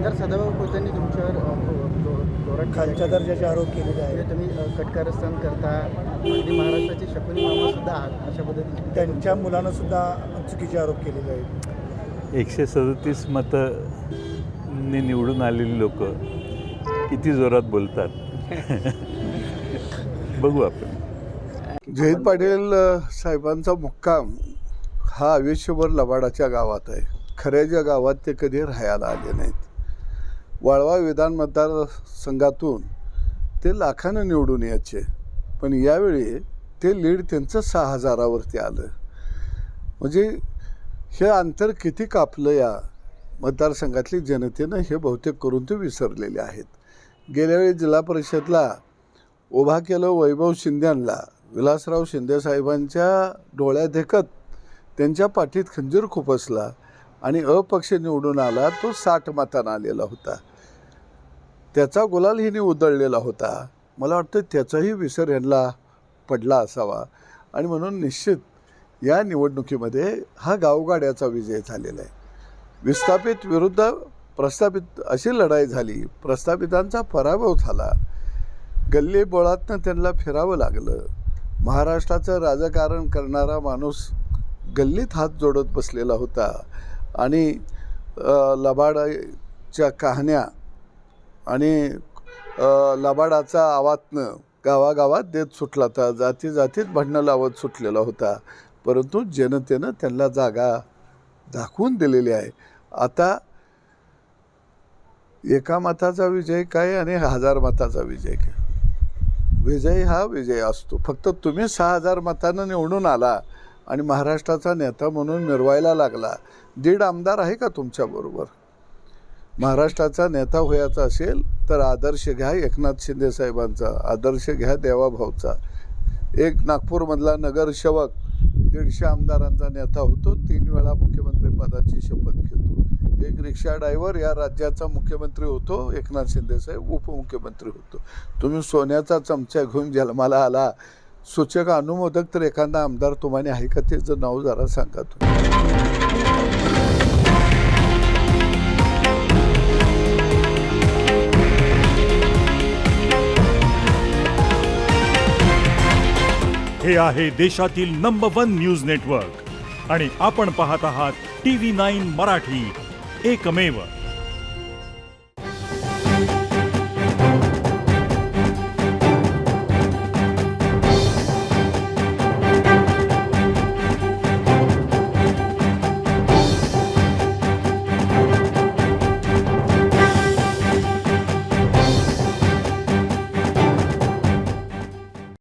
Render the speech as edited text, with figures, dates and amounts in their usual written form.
आमदार सदाभाऊ खोतांनी तुमच्यावर खालच्या दर्जाचे आरोप केलेले आहेत. म्हणजे तुम्ही कटकारस्थान करता, अगदी महाराष्ट्राचे शकुनी मामा सुद्धा आहात अशा पद्धतीने त्यांच्या मुलानं सुद्धा चुकीचे आरोप केलेले आहेत. 137 मतांनी निवडून आलेली लोक किती जोरात बोलतात बघू आपण. जयंत पाटील साहेबांचा मुक्काम हा आयुष्यभर लबाडाच्या गावात आहे. खऱ्याच्या गावात ते कधी राहायला आले नाहीत. वाळवा विधान मतदारसंघातून ते लाखानं निवडून यायचे, पण यावेळी ते लीड त्यांचं 6,000वरती आलं. म्हणजे हे अंतर किती कापलं या मतदारसंघातली जनतेनं हे बहुतेक करून ते विसरलेले आहेत. गेल्यावेळी जिल्हा परिषदला उभा केलं वैभव शिंदेंना, विलासराव शिंदे साहेबांच्या डोळ्यात देखत त्यांच्या पाठीत खंजीर खुपसला आणि अपक्ष निवडून आला. तो 60 मतांना आलेला होता. त्याचा गुलाल हिने उधळलेला होता. मला वाटतं त्याचाही विसर यांना पडला असावा आणि म्हणून निश्चित या निवडणुकीमध्ये हा गावगाड्याचा विजय झालेला आहे. विस्थापित विरुद्ध प्रस्थापित अशी लढाई झाली. प्रस्थापितांचा पराभव झाला. गल्ली बोळातनं त्यांना फिरावं लागलं. महाराष्ट्राचं राजकारण करणारा माणूस गल्लीत हात जोडत बसलेला होता आणि लबाडाच्या कहाण्या आणि लबाडाचा आवातनं गावागावात देत सुटला होता. जाती जातीत भांडणं लावत सुटलेला होता. परंतु जनतेनं त्यांना जागा दाखवून दिलेली आहे. आता एका मताचा विजय काय आणि 1000 मताचा विजय काय? विजय हा विजय असतो. फक्त तुम्ही 6,000 मतानं निवडून आला आणि महाराष्ट्राचा नेता म्हणून मिरवायला लागला. 1.5 आमदार आहे का तुमच्याबरोबर? महाराष्ट्राचा नेता व्हायचा असेल तर आदर्श घ्या एकनाथ शिंदे साहेबांचा, आदर्श घ्या देवाभाऊचा. एक नागपूरमधला नगरसेवक 150 आमदारांचा नेता होतो, 3 वेळा मुख्यमंत्री पदाची शपथ घेतो. एक रिक्षा ड्रायव्हर या राज्याचा मुख्यमंत्री होतो, एकनाथ शिंदे साहेब उपमुख्यमंत्री होतो. तुम्ही सोन्याचा चमचा घेऊन जन्माला आला. सूचक अनुमोदक तर एखादा आमदार तुम्हाला आहे का? त्याचं नाव जरा सांगा तुम्ही. हे आहे देशातील नंबर 1 न्यूज नेटवर्क आणि आपण पाहत आहात TV9 मराठी, एकमेव.